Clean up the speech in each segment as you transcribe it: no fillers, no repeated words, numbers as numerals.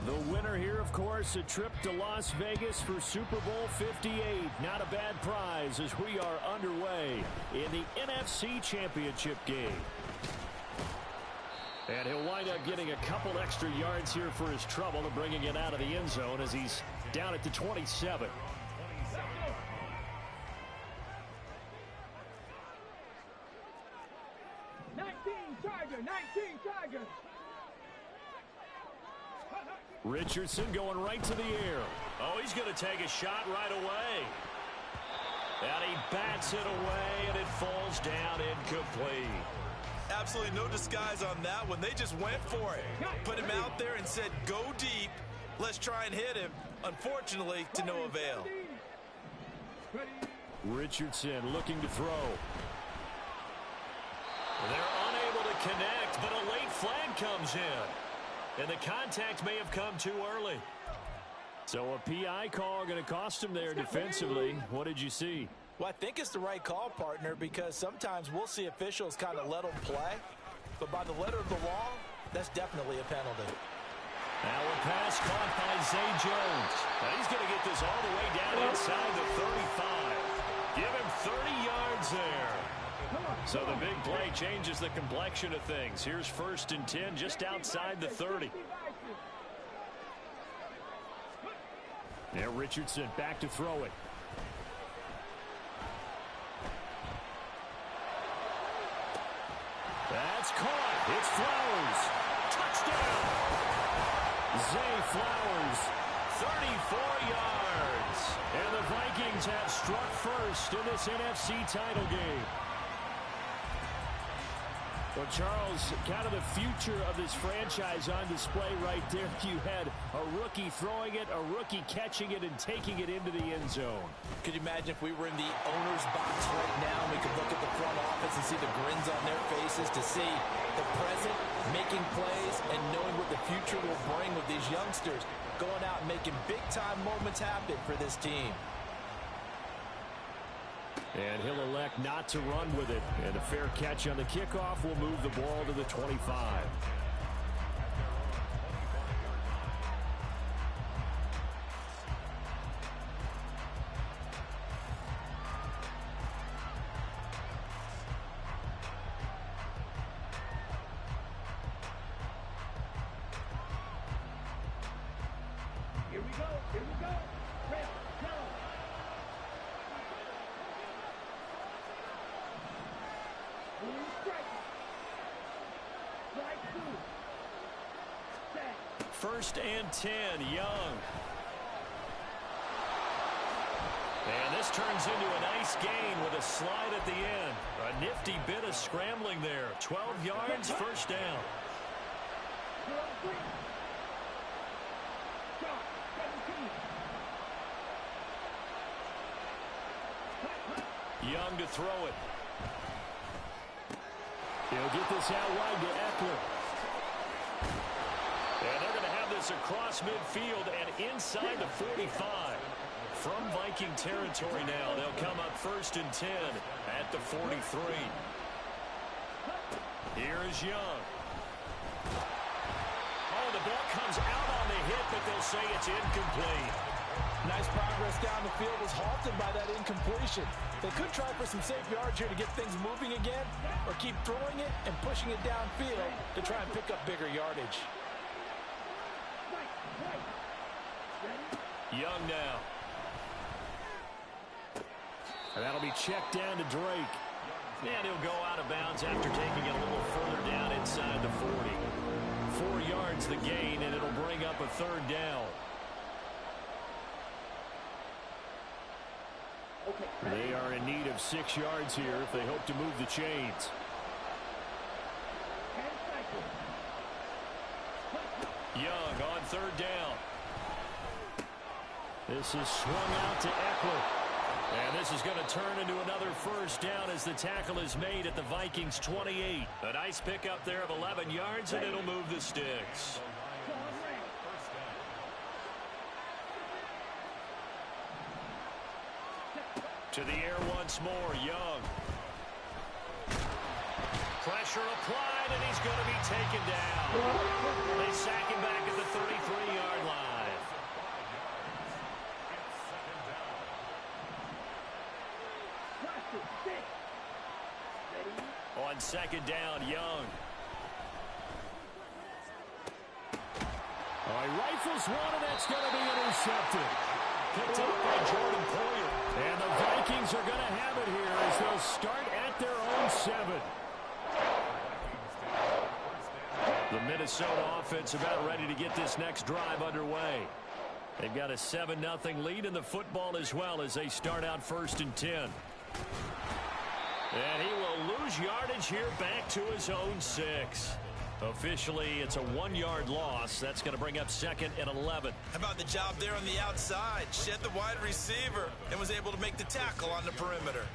The winner here, of course, a trip to Las Vegas for Super Bowl 58. Not a bad prize as we are underway in the NFC Championship game. And he'll wind up getting a couple extra yards here for his trouble and bringing it out of the end zone as he's down at the 27. Richardson going right to the air. Oh, he's going to take a shot right away. And he bats it away, and it falls down incomplete. Absolutely no disguise on that one. They just went for it. Put him out there and said, go deep. Let's try and hit him. Unfortunately, to no avail. Richardson looking to throw. They're unable to connect, but a late flag comes in. And the contact may have come too early. So a PI call going to cost him there defensively. What did you see? Well, I think it's the right call, partner, because sometimes we'll see officials kind of let them play. But by the letter of the law, that's definitely a penalty. Now a pass caught by Zay Jones. Now he's going to get this all the way down inside the 35. Give him 30 yards there. So the big play changes the complexion of things. Here's 1st and 10 just outside the 30. Now Richardson back to throw it. That's caught. It's Flowers. Touchdown. Zay Flowers, 34 yards. And the Vikings have struck first in this NFC title game. Well, Charles, kind of the future of this franchise on display right there. You had a rookie throwing it, a rookie catching it, and taking it into the end zone. Could you imagine if we were in the owner's box right now and we could look at the front office and see the grins on their faces to see the present, making plays, and knowing what the future will bring with these youngsters going out and making big-time moments happen for this team. And he'll elect not to run with it. And a fair catch on the kickoff will move the ball to the 25. Here we go. Here we go. Red, go. First and 10, Young. And this turns into a nice gain with a slide at the end. A nifty bit of scrambling there. 12 yards, first down. Young to throw it. He'll get this out wide to Eckler. And they're going to have this across midfield and inside the 45. From Viking territory now, they'll come up 1st and 10 at the 43. Here is Young. Oh, the ball comes out on the hit, but they'll say it's incomplete. Nice progress down the field was halted by that incompletion. They could try for some safe yards here to get things moving again, or keep throwing it and pushing it downfield to try and pick up bigger yardage. Young now. And that'll be checked down to Drake. And he'll go out of bounds after taking it a little further down inside the 40. 4 yards the gain, and it'll bring up a 3rd down. They are in need of 6 yards here if they hope to move the chains. Young on 3rd down. This is swung out to Eckler. And this is going to turn into another first down as the tackle is made at the Vikings 28. A nice pickup there of 11 yards, and it'll move the sticks. To the air once more, Young. Pressure applied, and he's going to be taken down. They sack him back at the 33-yard on second down, Young. He rifles one, and that's going to be intercepted. Picked up by Jordan Poyer. And the Vikings are going to have it here as they'll start at their own 7. The Minnesota offense about ready to get this next drive underway. They've got a 7-0 lead in the football as well as they start out 1st and 10. And he will lose yardage here back to his own 6. Officially, it's a 1-yard loss. That's going to bring up 2nd and 11. How about the job there on the outside? Shed the wide receiver and was able to make the tackle on the perimeter.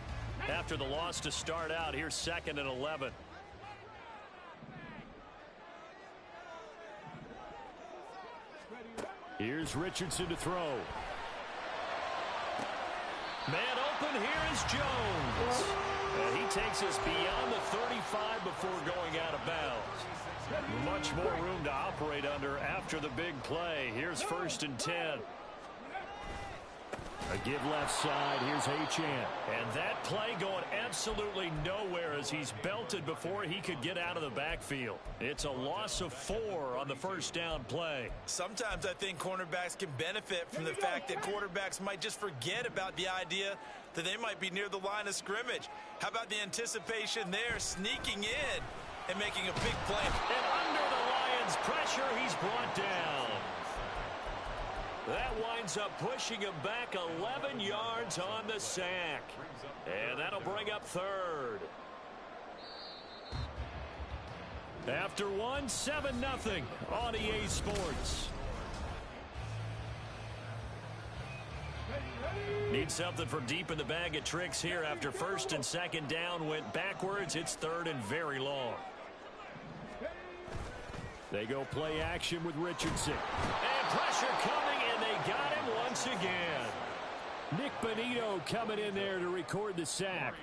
After the loss to start out, here's 2nd and 11. Here's Richardson to throw. Man open, here is Jones. And he takes us beyond the 35 before going out of bounds. Much more room to operate under after the big play. Here's 1st and 10. A give left side. Here's Achane. And that play going absolutely nowhere as he's belted before he could get out of the backfield. It's a loss of 4 on the 1st down play. Sometimes I think cornerbacks can benefit from the fact that quarterbacks might just forget about the idea that they might be near the line of scrimmage. How about the anticipation there, sneaking in and making a big play? And under the Lions' pressure, he's brought down. That winds up pushing him back 11 yards on the sack. And that'll bring up 3rd. After 1, 7-0 on EA Sports. Need something from deep in the bag of tricks here after 1st and 2nd down went backwards. It's 3rd and very long. They go play action with Richardson. And pressure coming, and they got him once again. Nick Benito coming in there to record the sack.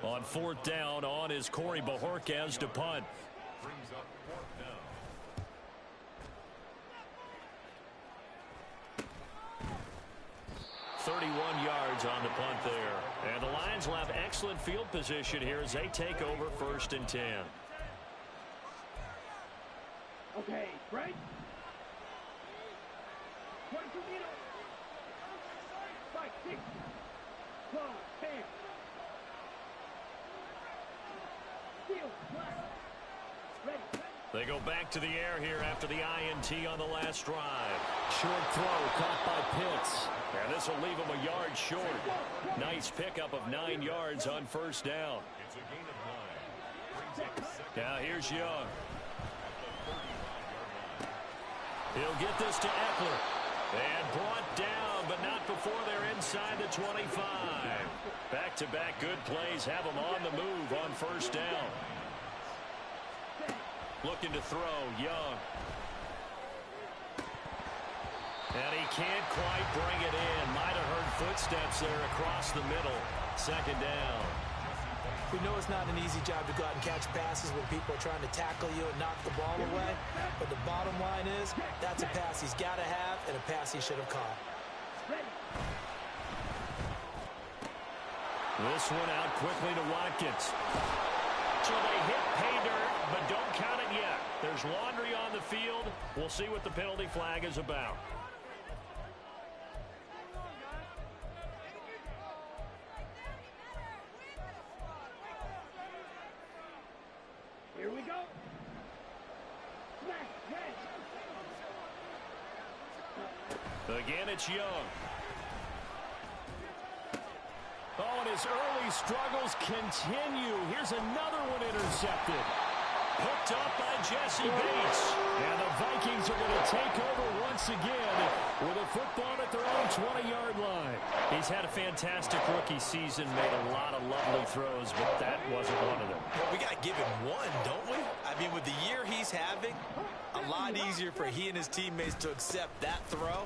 On 4th down, on is Corey Bajorquez to punt. 31 yards on the punt there. And the Lions will have excellent field position here as they take over 1st and 10. Okay, right? 22 meters. 5, 6. 12, 10. Steal, flat. Ready. They go back to the air here after the INT on the last drive. Short throw caught by Pitts. And this will leave him a yard short. Nice pickup of 9 yards on 1st down. Now here's Young. He'll get this to Eckler. And brought down, but not before they're inside the 25. Back-to-back good plays have them on the move on 1st down. Looking to throw, Young. And he can't quite bring it in. Might have heard footsteps there across the middle. 2nd down. We know it's not an easy job to go out and catch passes when people are trying to tackle you and knock the ball away. But the bottom line is, that's a pass he's got to have and a pass he should have caught. This one out quickly to Watkins. So they hit pay dirt, but don't count it yet. There's laundry on the field. We'll see what the penalty flag is about. Here we go. Again, it's Young. Oh, and his early struggles continue. Here's another one intercepted. Picked up by Jesse Bates. And the Vikings are going to take over once again with a football at their own 20-yard line. He's had a fantastic rookie season, made a lot of lovely throws, but that wasn't one of them. Well, we got to give him one, don't we? I mean, with the year he's having, a lot easier for he and his teammates to accept that throw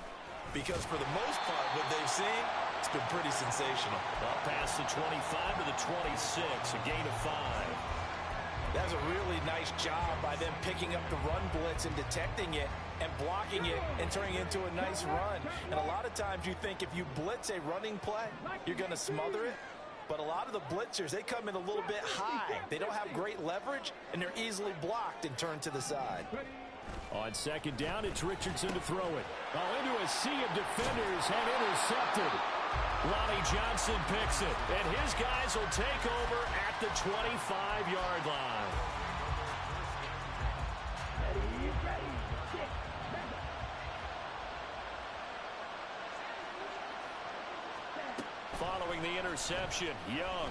because for the most part, what they've seen, it's been pretty sensational. Well, past the 25 to the 26, a gain of 5. That was a really nice job by them picking up the run blitz and detecting it and blocking it and turning it into a nice run. And a lot of times you think if you blitz a running play, you're going to smother it. But a lot of the blitzers, they come in a little bit high. They don't have great leverage, and they're easily blocked and turned to the side. On second down, it's Richardson to throw it. Into a sea of defenders and intercepted. Lonnie Johnson picks it, and his guys will take over at the 25-yard line. Following the interception, Young.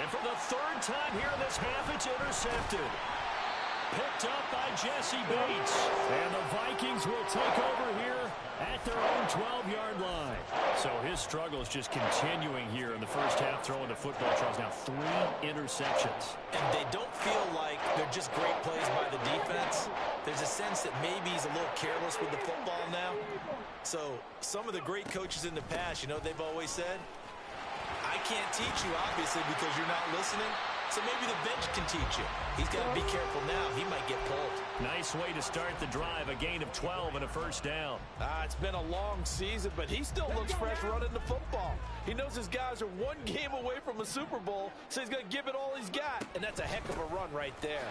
And for the third time here in this half, it's intercepted. Picked up by Jesse Bates. And the Vikings will take over here at their own 12-yard line. So his struggle is just continuing here in the first half, throwing the football. Charles, now 3 interceptions. And they don't feel like they're just great plays by the defense. There's a sense that maybe he's a little careless with the football now. So some of the great coaches in the past, you know, they've always said, I can't teach you, obviously, because you're not listening. So maybe the bench can teach you. He's got to be careful now. He might get pulled. Nice way to start the drive. A gain of 12 and a first down. It's been a long season, but he still looks fresh running the football. He knows his guys are 1 game away from a Super Bowl, so he's going to give it all he's got. And that's a heck of a run right there.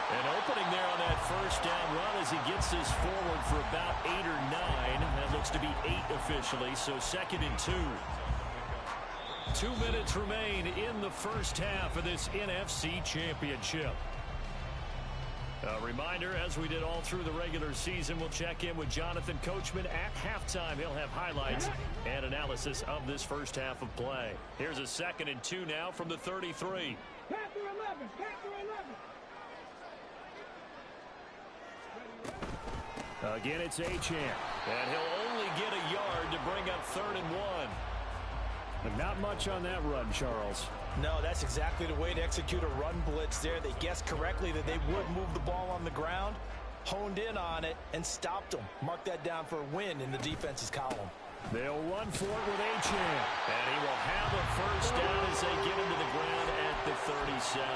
An opening there on that first down run as he gets this forward for about 8 or 9. That looks to be 8 officially, so 2nd and 2. 2 minutes remain in the first half of this NFC Championship. A reminder, as we did all through the regular season, we'll check in with Jonathan Coachman at halftime. He'll have highlights and analysis of this first half of play. Here's a 2nd and 2 now from the 33. Panther 11, Panther 11. Again, it's Achane. And he'll only get a yard to bring up 3rd and 1. But not much on that run, Charles. No, that's exactly the way to execute a run blitz there. They guessed correctly that they would move the ball on the ground, honed in on it, and stopped them. Mark that down for a win in the defense's column. They'll run for it with Achane. And he will have a first down as they get him to the ground at the 37.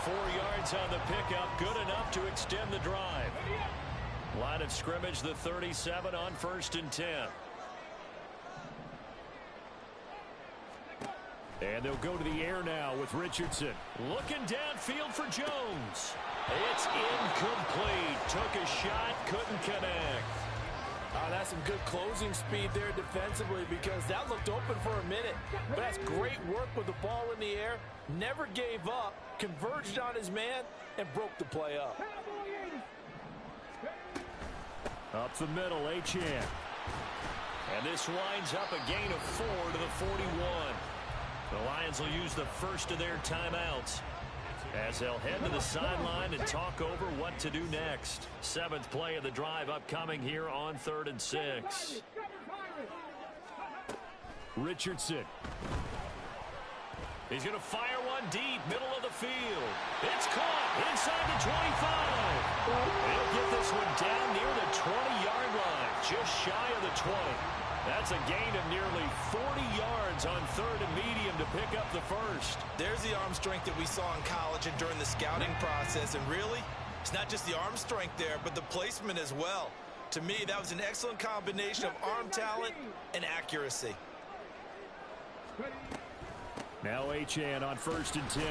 4 yards on the pickup, good enough to extend the drive. Line of scrimmage, the 37 on 1st and 10. And they'll go to the air now with Richardson. Looking downfield for Jones. It's incomplete. Took a shot, couldn't connect. That's some good closing speed there defensively because that looked open for a minute. But that's great work with the ball in the air. Never gave up, converged on his man, and broke the play up. Up the middle, Achane. And this winds up a gain of 4 to the 41. The Lions will use the first of their timeouts as they'll head to the sideline and talk over what to do next. 7th play of the drive upcoming here on 3rd and 6. Richardson. He's going to fire one deep, middle of the field. It's caught inside the 25. He'll get this one down near the 20-yard line, just shy of the 20. That's a gain of nearly 40 yards on 3rd and medium to pick up the first. There's the arm strength that we saw in college and during the scouting process. And really, it's not just the arm strength there, but the placement as well. To me, that was an excellent combination of arm talent and accuracy. Now Achane on 1st and 10.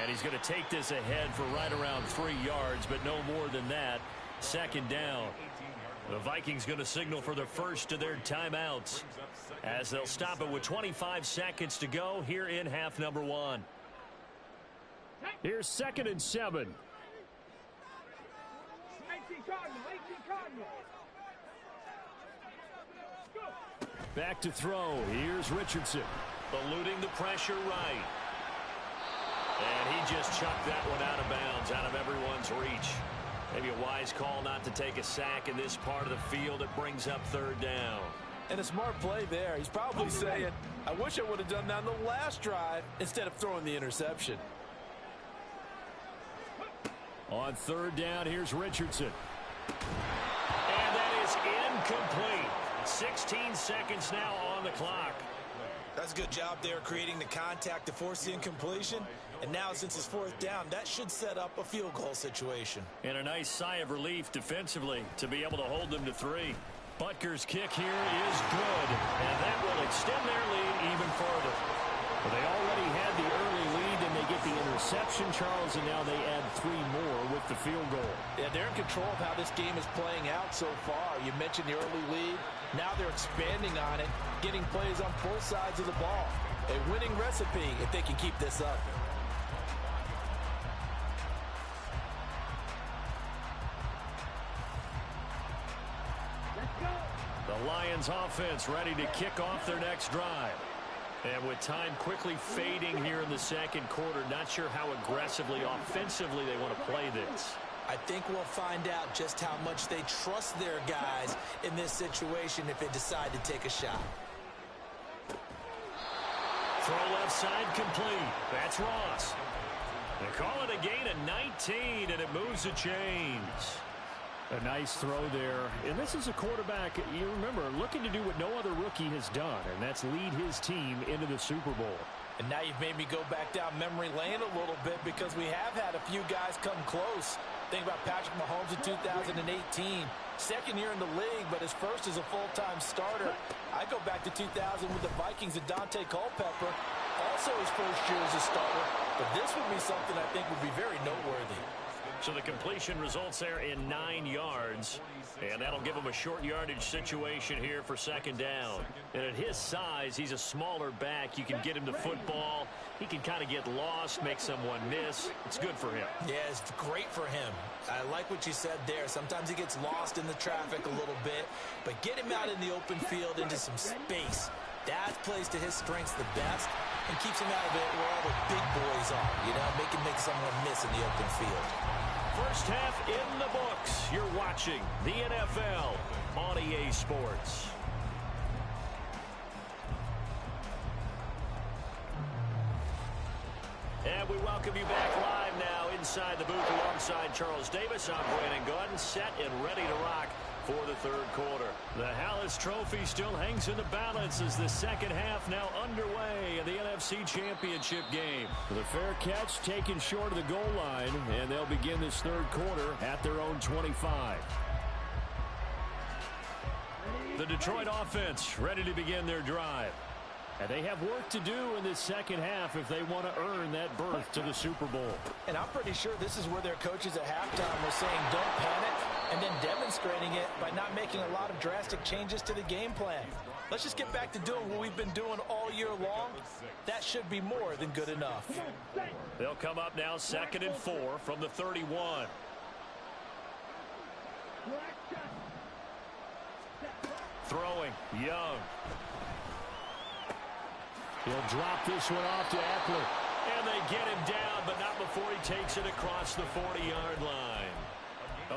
And he's going to take this ahead for right around 3 yards, but no more than that. 2nd down. The Vikings going to signal for the first of their timeouts as they'll stop it with 25 seconds to go here in half number 1. Here's 2nd and 7. 18 Cardinal, 18 Cardinal. Back to throw. Here's Richardson. Eluding the pressure right. And he just chucked that one out of bounds, out of everyone's reach. Maybe a wise call not to take a sack in this part of the field. It brings up 3rd down. And a smart play there. He's probably saying, I wish I would have done that on the last drive instead of throwing the interception. On 3rd down, here's Richardson. And that is incomplete. 16 seconds now on the clock. That's a good job there creating the contact to force the incompletion. And now, since it's 4th down, that should set up a field goal situation. And a nice sigh of relief defensively to be able to hold them to 3. Butker's kick here is good, and that will extend their lead even further. Well, they already had the early lead, and they get the interception, Charles, and now they add 3 more with the field goal. Yeah, they're in control of how this game is playing out so far. You mentioned the early lead. Now they're expanding on it, getting plays on both sides of the ball. A winning recipe if they can keep this up. The Lions offense ready to kick off their next drive. And with time quickly fading here in the second quarter, not sure how aggressively, offensively they want to play this. I think we'll find out just how much they trust their guys in this situation if they decide to take a shot. Throw left side complete. That's Ross. They call it a gain of 19, and it moves the chains. A nice throw there. And this is a quarterback, you remember, looking to do what no other rookie has done, and that's lead his team into the Super Bowl. And now you've made me go back down memory lane a little bit because we have had a few guys come close. Think about Patrick Mahomes in 2018. Second year in the league, but his first as a full-time starter. I go back to 2000 with the Vikings and Dante Culpepper. Also his first year as a starter. But this would be something I think would be very noteworthy. So the completion results there in 9 yards. And that'll give him a short yardage situation here for second down. And at his size, he's a smaller back. You can get him the football. He can kind of get lost, make someone miss. It's good for him. Yeah, it's great for him. I like what you said there. Sometimes he gets lost in the traffic a little bit. But get him out in the open field into some space. That plays to his strengths the best and keeps him out of it where all the big boys are. You know, make someone miss in the open field. First half in the books. You're watching the NFL on EA Sports. And we welcome you back live now inside the booth alongside Charles Davis. I'm Brandon Gordon, set and ready to rock for the third quarter. The Hallis Trophy still hangs in the balance as the second half now underway in the NFC Championship game. With a fair catch taken short of the goal line, and they'll begin this third quarter at their own 25. The Detroit offense ready to begin their drive. And they have work to do in this second half if they want to earn that berth to the Super Bowl. And I'm pretty sure this is where their coaches at halftime were saying don't panic, and then demonstrating it by not making a lot of drastic changes to the game plan. Let's just get back to doing what we've been doing all year long. That should be more than good enough. They'll come up now 2nd and 4 from the 31. Throwing, Young. He'll drop this one off to Eckler. And they get him down, but not before he takes it across the 40-yard line.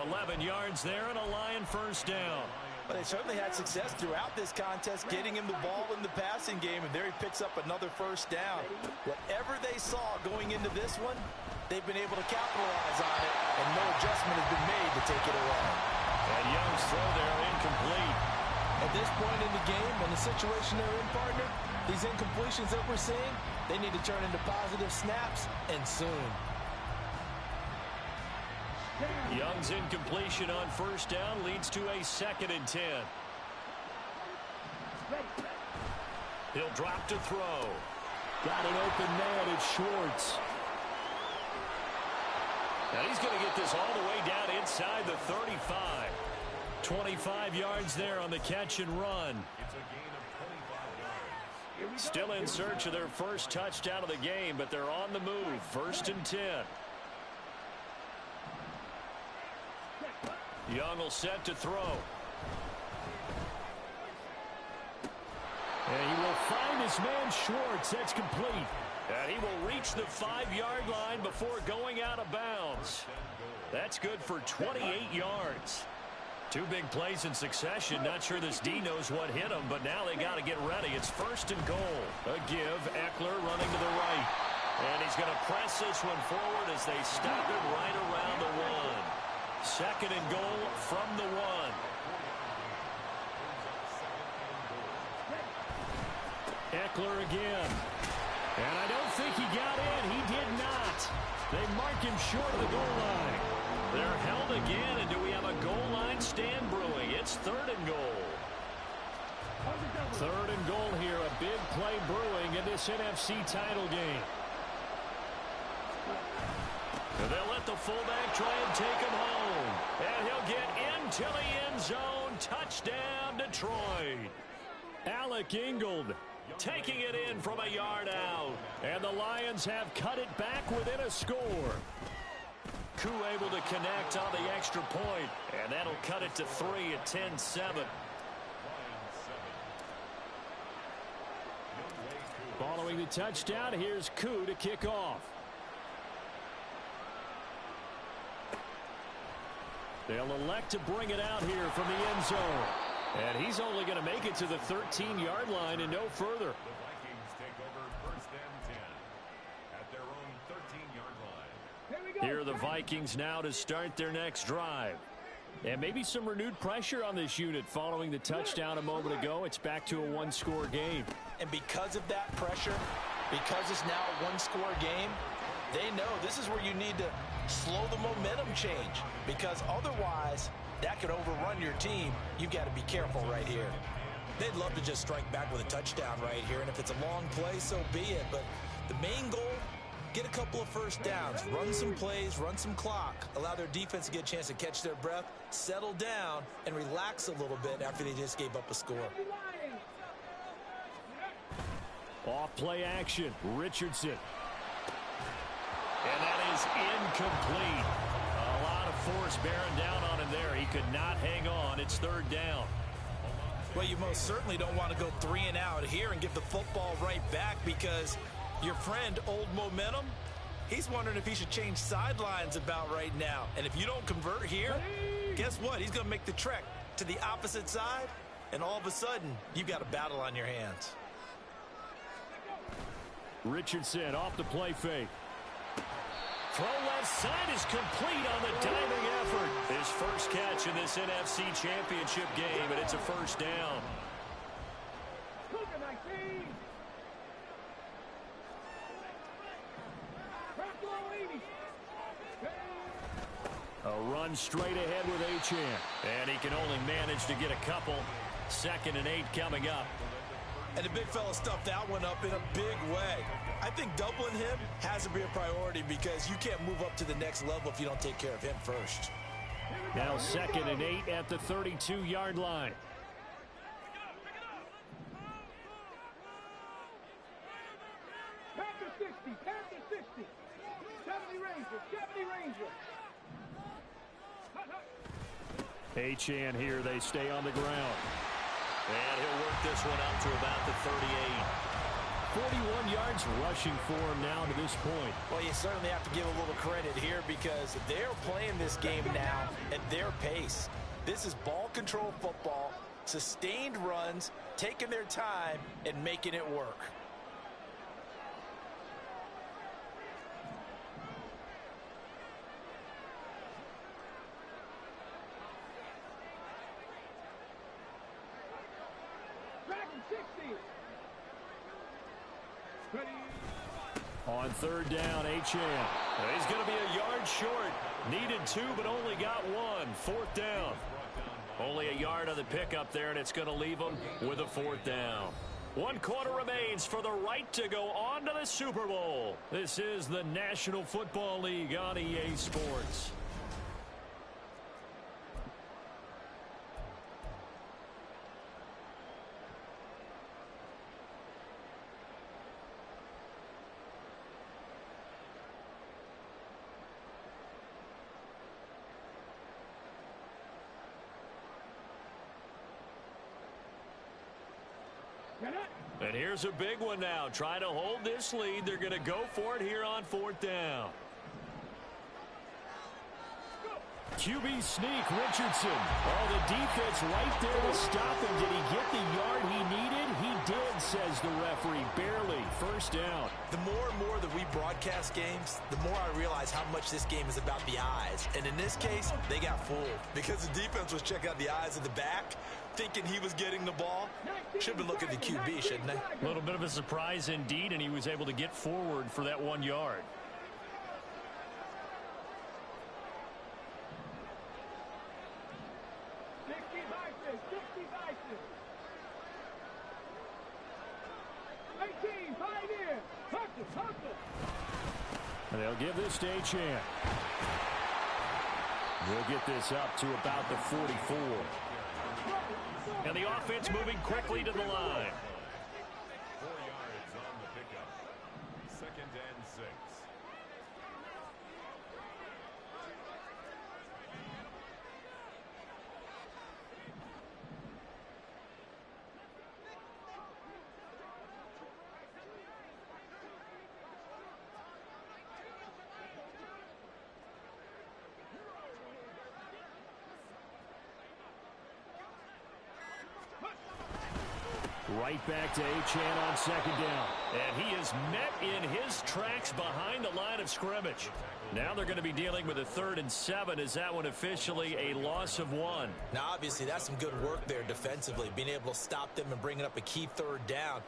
11 yards there and a Lion first down. But they certainly had success throughout this contest getting him the ball in the passing game, and there he picks up another first down. Whatever they saw going into this one, they've been able to capitalize on it, and no adjustment has been made to take it away. And Young's throw there incomplete. At this point in the game and the situation they're in, partner, these incompletions that we're seeing, they need to turn into positive snaps, and soon. Young's incompletion on first down leads to a 2nd and 10. He'll drop to throw. Got an open man. It's Schwartz. Now he's going to get this all the way down inside the 35. 25 yards there on the catch and run. Still in search of their first touchdown of the game, but they're on the move. 1st and 10. Young will set to throw. And he will find his man Schwartz. That's complete. And he will reach the 5-yard line before going out of bounds. That's good for 28 yards. 2 big plays in succession. Not sure this D knows what hit him, but now they got to get ready. It's 1st and goal. A give. Eckler running to the right. And he's going to press this one forward as they stop it right around the 1. 2nd and goal from the 1. Eckler again. And I don't think he got in. He did not. They mark him short of the goal line. They're held again, and do we have a goal line stand brewing? It's 3rd and goal. Third and goal here. A big play brewing in this NFC title game. And they'll let the fullback try and take him home. And he'll get into the end zone. Touchdown, Detroit. Alec Ingold taking it in from a yard out. And the Lions have cut it back within a score. Koo able to connect on the extra point. And that'll cut it to 3 at 10-7. Following the touchdown, here's Koo to kick off. They'll elect to bring it out here from the end zone. And he's only going to make it to the 13-yard line and no further. The Vikings take over first and 10 at their own 13-yard line. Here are the Vikings now to start their next drive. And maybe some renewed pressure on this unit following the touchdown a moment ago. It's back to a one-score game. And because of that pressure, because it's now a one-score game, they know this is where you need to slow the momentum change, because otherwise that could overrun your team. You've got to be careful right here. They'd love to just strike back with a touchdown right here, and if it's a long play, so be it. But the main goal, get a couple of first downs, run some plays, run some clock, allow their defense to get a chance to catch their breath, settle down, and relax a little bit after they just gave up a score. Off play action, Richardson. And that is incomplete. A lot of force bearing down on him there. He could not hang on. It's third down. Well, you most certainly don't want to go 3 and out here and give the football right back, because your friend, Old Momentum, he's wondering if he should change sidelines about right now. And if you don't convert here, guess what? He's going to make the trek to the opposite side, and all of a sudden, you've got a battle on your hands. Richardson off the play fake. Throw left side is complete on the diving effort. His first catch in this NFC Championship game, and it's a first down. A run straight ahead with Achane. And he can only manage to get a couple. 2nd and 8 coming up. And the big fella stuffed that one up in a big way. I think doubling him has to be a priority, because you can't move up to the next level if you don't take care of him first. Now 2nd and 8 at the 32-yard line. Panther 60, Panther 60. 70 Ranger, 70 Ranger. Achane here, they stay on the ground. And he'll work this one out to about the 38. 41 yards rushing for him now to this point. Well, you certainly have to give a little credit here, because they're playing this game now at their pace. This is ball control football, sustained runs, taking their time, and making it work. On third down, Achane. He's going to be a yard short. Needed 2, but only got 1. 4th down. Only a yard on the pickup there, and it's going to leave him with a 4th down. 1 quarter remains for the right to go on to the Super Bowl. This is the National Football League on EA Sports. And here's a big one now. Trying to hold this lead. They're going to go for it here on 4th down. QB sneak, Richardson. Oh, the defense right there to stop him. Did he get the yard he needed? He did, says the referee. Barely. First down. The more and more that we broadcast games, the more I realize how much this game is about the eyes. And in this case, they got fooled, because the defense was checking out the eyes of the back, thinking he was getting the ball. Should be looking at the QB, shouldn't they? A little bit of a surprise indeed, and he was able to get forward for that 1 yard. team, pioneer. Hustle, hustle. And they'll give this to Achan. We'll get this up to about the 44. And the offense moving quickly to the line. 4 yards on the pickup. 2nd and 6. Right back to Achan on 2nd down. And he is met in his tracks behind the line of scrimmage. Now they're going to be dealing with a 3rd and 7. Is that one officially a loss of 1? Now, obviously, that's some good work there defensively, being able to stop them and bringing up a key 3rd down.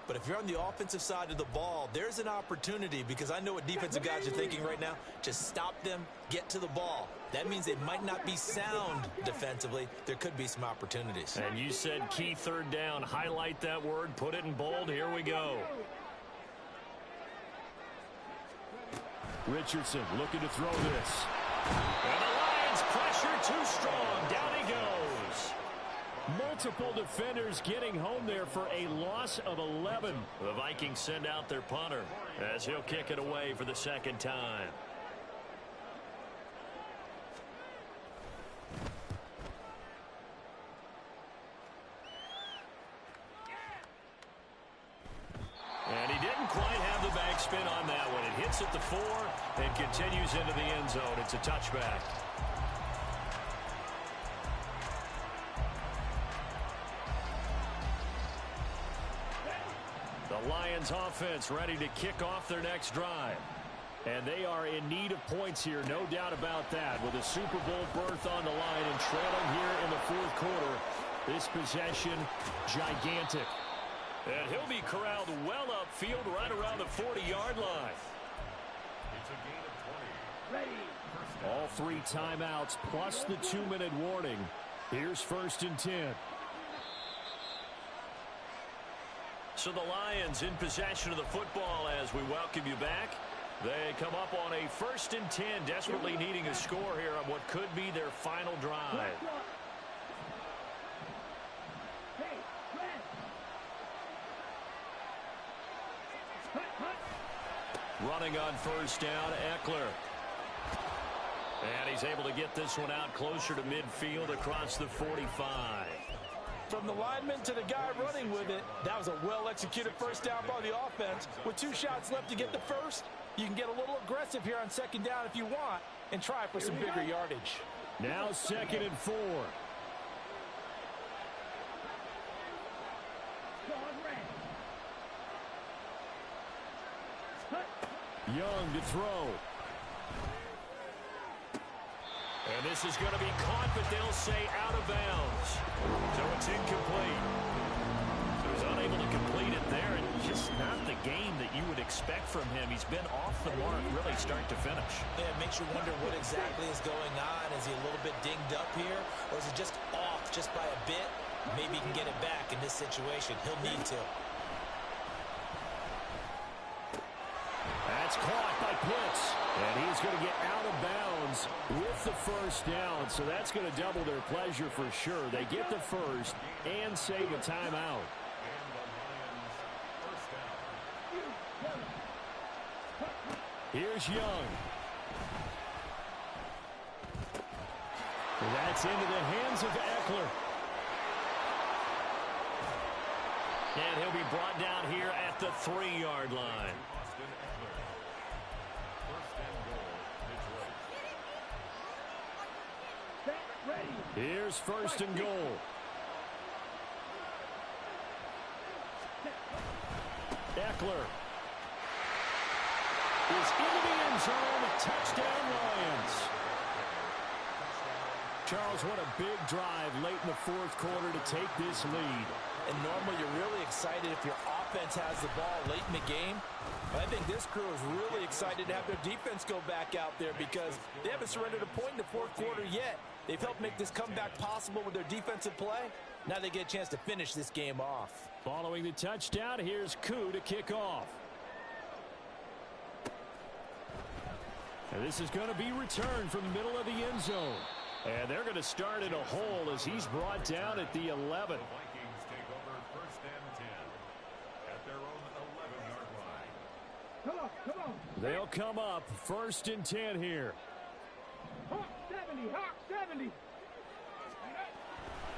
But if you're on the offensive side of the ball, there's an opportunity, because I know what defensive guys are thinking right now. Just stop them, get to the ball. That means they might not be sound defensively. There could be some opportunities. And you said key 3rd down. Highlight that word. Put it in bold. Here we go. Richardson looking to throw this. And the Lions pressure too strong. Down he goes. Multiple defenders getting home there for a loss of 11. The Vikings send out their punter as he'll kick it away for the 2nd time. And he didn't quite have the backspin on that one. It hits at the 4 and continues into the end zone. It's a touchback. The Lions offense ready to kick off their next drive. And they are in need of points here, no doubt about that. With a Super Bowl berth on the line and trailing here in the 4th quarter. This possession, gigantic. And he'll be corralled well upfield right around the 40-yard line. It's a gain of 20. Ready. All 3 timeouts plus the 2-minute warning. Here's 1st and 10. So the Lions in possession of the football as we welcome you back. They come up on a 1st and 10, desperately needing a score here on what could be their final drive. Running on 1st down, Eckler. And he's able to get this one out closer to midfield across the 45. From the lineman to the guy running with it, that was a well-executed 1st down by the offense. With 2 shots left to get the 1st, you can get a little aggressive here on 2nd down if you want and try for some bigger yardage. Now 2nd and 4. Young to throw. And this is going to be caught, but they'll say out of bounds. So it's incomplete. So he's unable to complete it there, and just not the game that you would expect from him. He's been off the mark really start to finish. Yeah, it makes you wonder what exactly is going on. Is he a little bit dinged up here, or is he just off just by a bit? Maybe he can get it back in this situation. He'll need to. That's caught by Pitts, and he's going to get out of bounds with the 1st down, so that's going to double their pleasure for sure. They get the 1st and save a timeout. Here's Young. That's into the hands of Eckler. And he'll be brought down here at the 3-yard line. Here's 1st and goal. Eckler is into the end zone. Touchdown, Lions. Charles, what a big drive late in the 4th quarter to take this lead. And normally you're really excited if your offense has the ball late in the game. But I think this crew is really excited to have their defense go back out there because they haven't surrendered a point in the 4th quarter yet. They've helped make this comeback possible with their defensive play. Now they get a chance to finish this game off. Following the touchdown, here's Koo to kick off. And this is going to be returned from the middle of the end zone. And they're going to start in a hole as he's brought down at the 11. The Vikings take over 1st and 10 at their own 11-yard line. Come on, come on. They'll come up 1st and 10 here. Hawk 70, Hawk 70.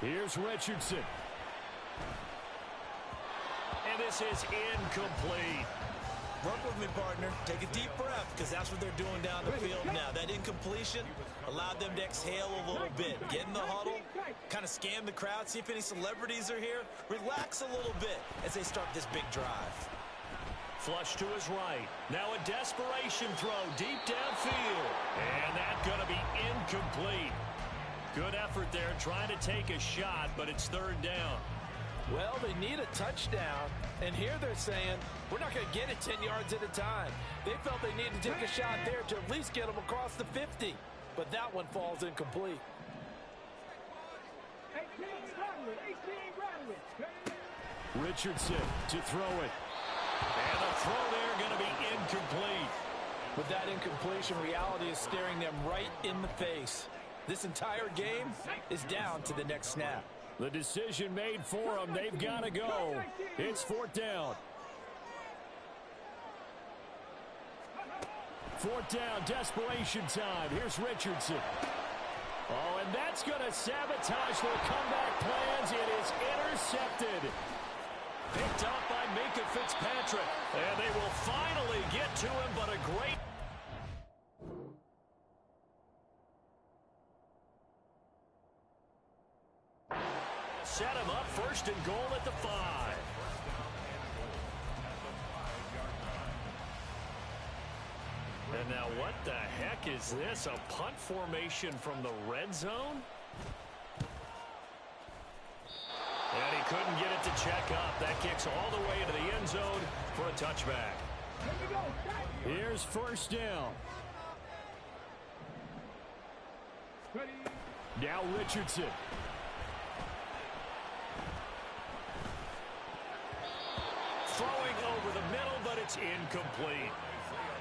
Here's Richardson. And this is incomplete. Work with me, partner. Take a deep breath, because that's what they're doing down the field now. That incompletion allowed them to exhale a little bit. Get in the huddle, kind of scan the crowd, see if any celebrities are here. Relax a little bit as they start this big drive. Flush to his right. Now a desperation throw deep downfield. And that's going to be incomplete. Good effort there trying to take a shot, but it's 3rd down. Well, they need a touchdown, and here they're saying, we're not going to get it 10 yards at a time. They felt they needed to take a shot there to at least get them across the 50, but that one falls incomplete. 18 rattling. Richardson to throw it. And the throw there going to be incomplete. With that incompletion, reality is staring them right in the face. This entire game is down to the next snap. The decision made for them. They've got to go. It's 4th down. 4th down, desperation time. Here's Richardson. Oh, and that's going to sabotage their comeback plans. It is intercepted. Picked up by Minka Fitzpatrick. And they will finally get to him, but a great... Set him up 1st and goal at the 5. And now what the heck is this? A punt formation from the red zone? And he couldn't get it to check up. That kicks all the way into the end zone for a touchback. Here's 1st down. Now Richardson. Throwing over the middle, but it's incomplete.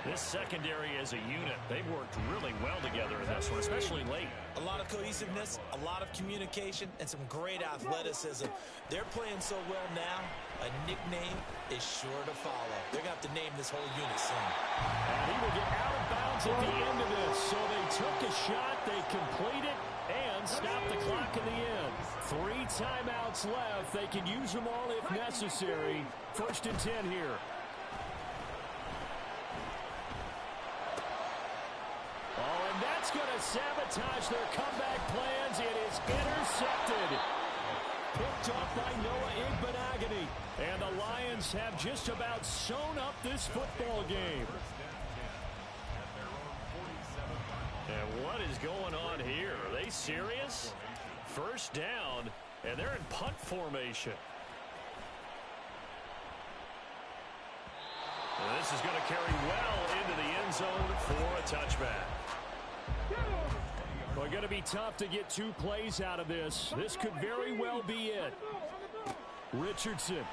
This secondary as a unit, they've worked really well together in this one, especially late. A lot of cohesiveness, a lot of communication, and some great athleticism. They're playing so well now, a nickname is sure to follow. They're going to have to name this whole unit soon. And he will get out of bounds at the end of this. So they took a shot, they complete it, and stop the clock in the end. 3 timeouts left. They can use them all if necessary. 1st and 10 here. Oh, and that's going to sabotage their comeback plans. It is intercepted. Picked off by Noah Igbenogany. And the Lions have just about sewn up this football game. And what is going on here? Are they serious? 1st down, and they're in punt formation. And this is going to carry well into the end zone for a touchback. Well, going to be tough to get 2 plays out of this. This could very well be it. Richardson.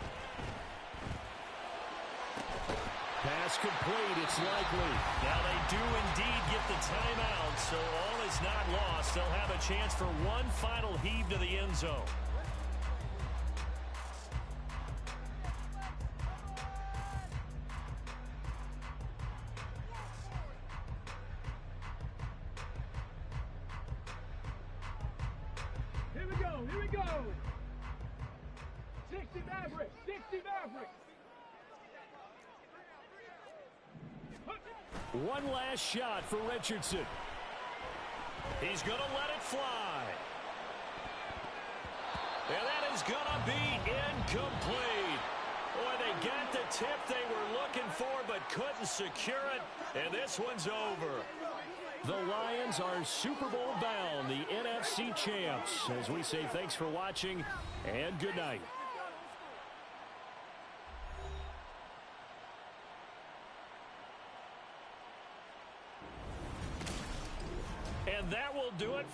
Pass complete, it's likely. Now they do indeed get the timeout, so all is not lost. They'll have a chance for one final heave to the end zone. Here we go. 60 Mavericks, 60 Mavericks. One last shot for Richardson. He's going to let it fly. And that is going to be incomplete. Boy, they got the tip they were looking for, but couldn't secure it. And this one's over. The Lions are Super Bowl bound, the NFC champs. As we say thanks for watching, and good night. And that will do it.